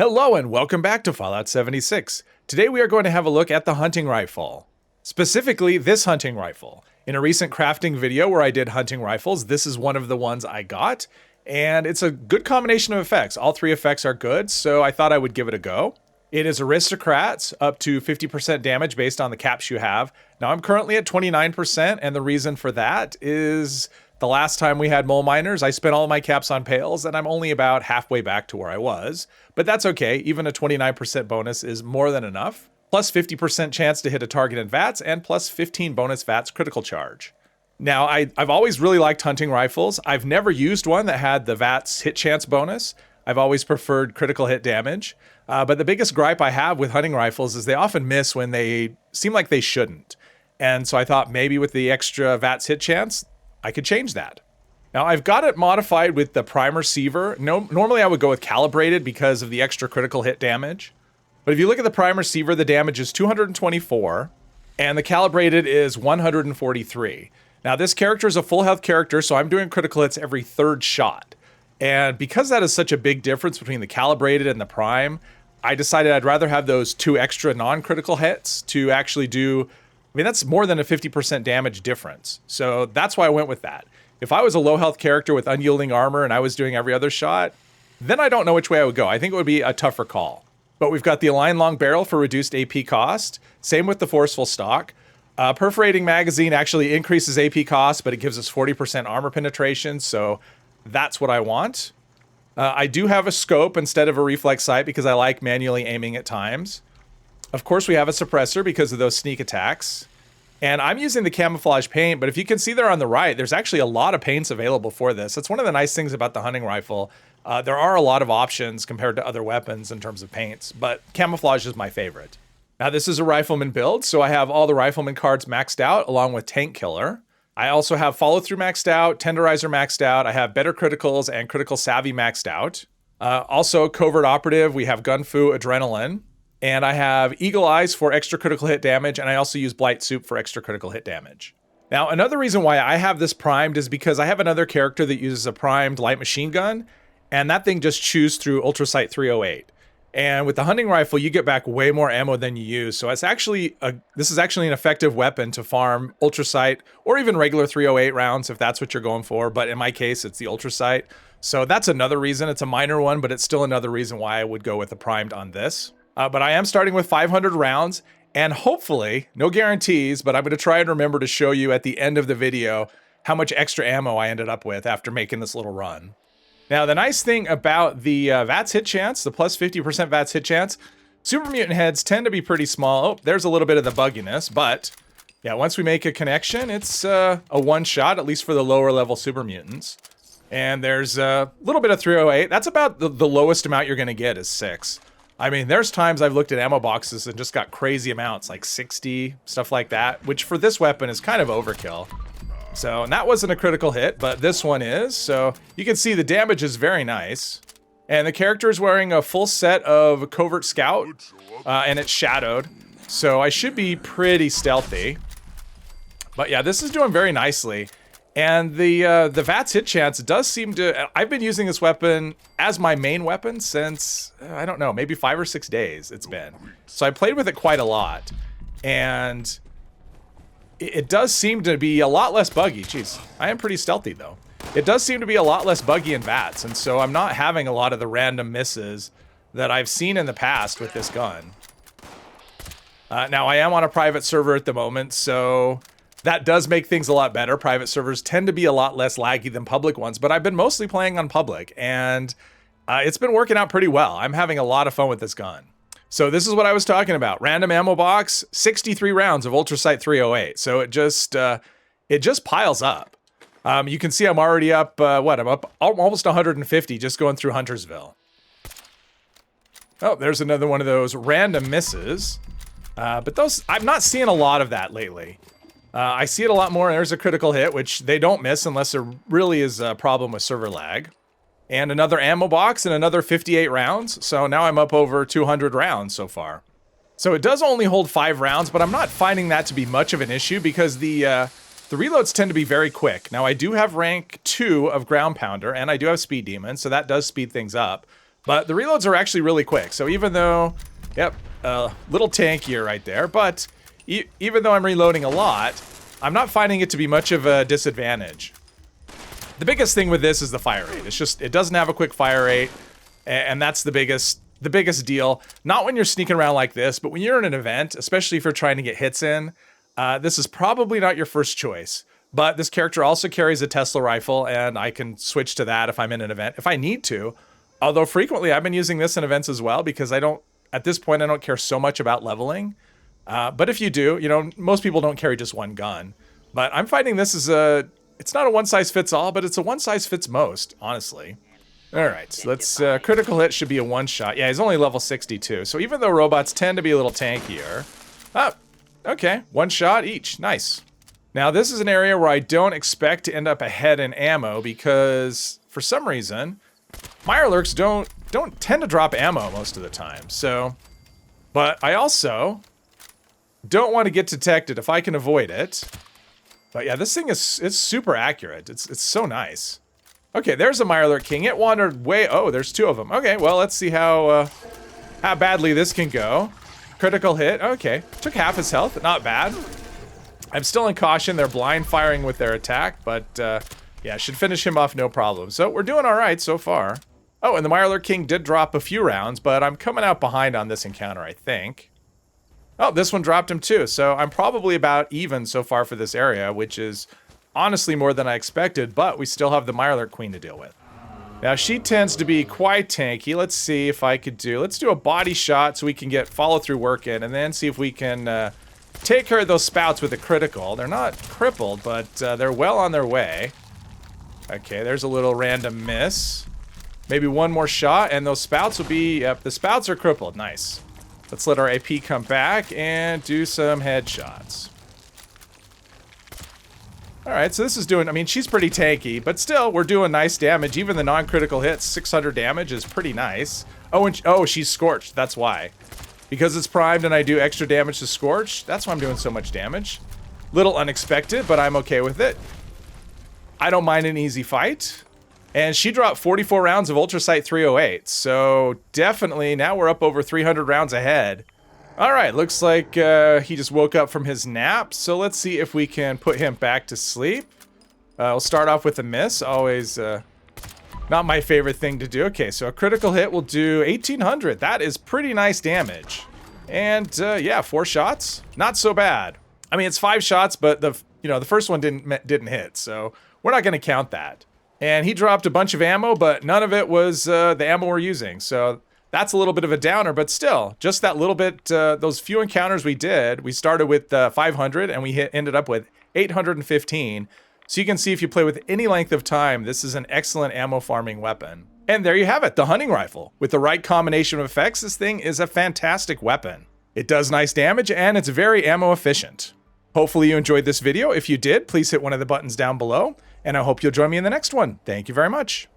Hello and welcome back to Fallout 76. Today we are going to have a look at the hunting rifle. Specifically, this hunting rifle. In a recent crafting video where I did hunting rifles, this is one of the ones I got, and it's a good combination of effects. All three effects are good, so I thought I would give it a go. It is Aristocrat, up to 50% damage based on the caps you have. Now I'm currently at 29%, and the reason for that is the last time we had mole miners, I spent all my caps on pails, and I'm only about halfway back to where I was. But that's okay, even a 29% bonus is more than enough. Plus 50% chance to hit a target in VATS, and plus 15 bonus VATS Critical Charge. Now, I've always really liked hunting rifles. I've never used one that had the VATS Hit Chance bonus. I've always preferred critical hit damage. But the biggest gripe I have with hunting rifles is they often miss when they seem like they shouldn't. And so I thought maybe with the extra VATS Hit Chance, I could change that. Now I've got it modified with the prime receiver. Normally I would go with calibrated because of the extra critical hit damage. But if you look at the prime receiver, the damage is 224 and the calibrated is 143. Now this character is a full health character, so I'm doing critical hits every third shot. And because that is such a big difference between the calibrated and the prime, I decided I'd rather have those two extra non-critical hits to actually do, that's more than a 50% damage difference. So that's why I went with that. If I was a low health character with unyielding armor and I was doing every other shot, then I don't know which way I would go. I think it would be a tougher call. But we've got the Align Long Barrel for reduced AP cost. Same with the Forceful Stock. Perforating Magazine actually increases AP cost, but it gives us 40% armor penetration, so that's what I want. I do have a scope instead of a reflex sight because I like manually aiming at times. Of course, we have a suppressor because of those sneak attacks. And I'm using the camouflage paint, but if you can see there on the right, there's actually a lot of paints available for this. That's one of the nice things about the hunting rifle. There are a lot of options compared to other weapons in terms of paints, but camouflage is my favorite. Now this is a rifleman build, so I have all the rifleman cards maxed out along with Tank Killer. I also have Follow Through maxed out, Tenderizer maxed out, I have Better Criticals and Critical Savvy maxed out. Also Covert Operative, we have Gun Fu Adrenaline. And I have Eagle Eyes for extra critical hit damage, and I also use Blight Soup for extra critical hit damage. Now, another reason why I have this primed is because I have another character that uses a primed light machine gun, and that thing just chews through Ultrasight 308. And with the hunting rifle, you get back way more ammo than you use, so this is actually an effective weapon to farm Ultrasight, or even regular 308 rounds if that's what you're going for, but in my case, it's the Ultrasight. So that's another reason. It's a minor one, but it's still another reason why I would go with the primed on this. But I am starting with 500 rounds, and hopefully, no guarantees, but I'm going to try and remember to show you at the end of the video how much extra ammo I ended up with after making this little run. Now, the nice thing about the VATS Hit Chance, the plus 50% VATS Hit Chance, super mutant heads tend to be pretty small. Oh, there's a little bit of the bugginess, but yeah, once we make a connection, it's a one-shot, at least for the lower level super mutants. And there's a little bit of 308. That's about the lowest amount you're going to get is 6. I mean, there's times I've looked at ammo boxes and just got crazy amounts, like 60, stuff like that, which for this weapon is kind of overkill. So, and that wasn't a critical hit, but this one is. So you can see the damage is very nice. And the character is wearing a full set of Covert Scout, and it's shadowed. So I should be pretty stealthy. But yeah, this is doing very nicely. And the VATS Hit Chance does seem to... I've been using this weapon as my main weapon since, I don't know, maybe 5 or 6 days it's been. So I played with it quite a lot. And it does seem to be a lot less buggy. Jeez, I am pretty stealthy though. It does seem to be a lot less buggy in VATS, and so I'm not having a lot of the random misses that I've seen in the past with this gun. Now I am on a private server at the moment, so... that does make things a lot better. Private servers tend to be a lot less laggy than public ones, but I've been mostly playing on public, and it's been working out pretty well. I'm having a lot of fun with this gun. So this is what I was talking about. Random ammo box, 63 rounds of Ultrasight 308. So it just piles up. You can see I'm already up, I'm up almost 150 just going through Huntersville. Oh, there's another one of those random misses. But those, I'm not seeing a lot of that lately. I see it a lot more. There's a critical hit, which they don't miss unless there really is a problem with server lag. And another ammo box and another 58 rounds. So now I'm up over 200 rounds so far. So it does only hold 5 rounds, but I'm not finding that to be much of an issue because the reloads tend to be very quick. Now I do have rank 2 of Ground Pounder and I do have Speed Demon, so that does speed things up. But the reloads are actually really quick. So even though, yep, a little tankier right there, but even though I'm reloading a lot, I'm not finding it to be much of a disadvantage. The biggest thing with this is the fire rate. It's just, it doesn't have a quick fire rate, and that's the biggest deal. Not when you're sneaking around like this, but when you're in an event, especially if you're trying to get hits in, this is probably not your first choice. But this character also carries a Tesla rifle, and I can switch to that if I'm in an event, if I need to. Although frequently I've been using this in events as well, because at this point, I don't care so much about leveling. But if you do, you know, most people don't carry just one gun. But I'm finding this is it's not a one-size-fits-all, but it's a one-size-fits-most, honestly. All right, so let's, critical hit should be a one-shot. Yeah, he's only level 62, so even though robots tend to be a little tankier. Oh, okay, one shot each, nice. Now, this is an area where I don't expect to end up ahead in ammo because, for some reason, Mirelurks don't tend to drop ammo most of the time, so... But I also don't want to get detected if I can avoid it. But yeah, this thing it's super accurate. It's so nice. Okay, there's a Mirelurk King. It wandered way... Oh, there's two of them. Okay, well, let's see how badly this can go. Critical hit. Okay, took half his health. Not bad. I'm still in caution. They're blind firing with their attack, but yeah, should finish him off no problem. So we're doing all right so far. Oh, and the Mirelurk King did drop a few rounds, but I'm coming out behind on this encounter, I think. Oh, this one dropped him too, so I'm probably about even so far for this area, which is honestly more than I expected, but we still have the Mirelurk Queen to deal with. Now, she tends to be quite tanky. Let's see if I could let's do a body shot so we can get follow-through work in, and then see if we can take care of those spouts with a critical. They're not crippled, but they're well on their way. Okay, there's a little random miss. Maybe one more shot, and those spouts will be... Yep, the spouts are crippled. Nice. Let's let our AP come back and do some headshots. Alright, so this is doing... I mean, she's pretty tanky, but still, we're doing nice damage. Even the non-critical hits, 600 damage is pretty nice. Oh, and oh, she's scorched. That's why. Because it's primed and I do extra damage to scorch, that's why I'm doing so much damage. Little unexpected, but I'm okay with it. I don't mind an easy fight. And she dropped 44 rounds of Ultrasight 308, so definitely now we're up over 300 rounds ahead. All right, looks like he just woke up from his nap, so let's see if we can put him back to sleep. We'll start off with a miss, always not my favorite thing to do. Okay, so a critical hit will do 1,800. That is pretty nice damage. And yeah, 4 shots, not so bad. I mean, it's 5 shots, but the first one didn't hit, so we're not going to count that. And he dropped a bunch of ammo, but none of it was the ammo we're using. So that's a little bit of a downer, but still, just that little bit, those few encounters we did, we started with 500 and we ended up with 815. So you can see if you play with any length of time, this is an excellent ammo farming weapon. And there you have it, the hunting rifle. With the right combination of effects, this thing is a fantastic weapon. It does nice damage and it's very ammo efficient. Hopefully you enjoyed this video. If you did, please hit one of the buttons down below. And I hope you'll join me in the next one. Thank you very much.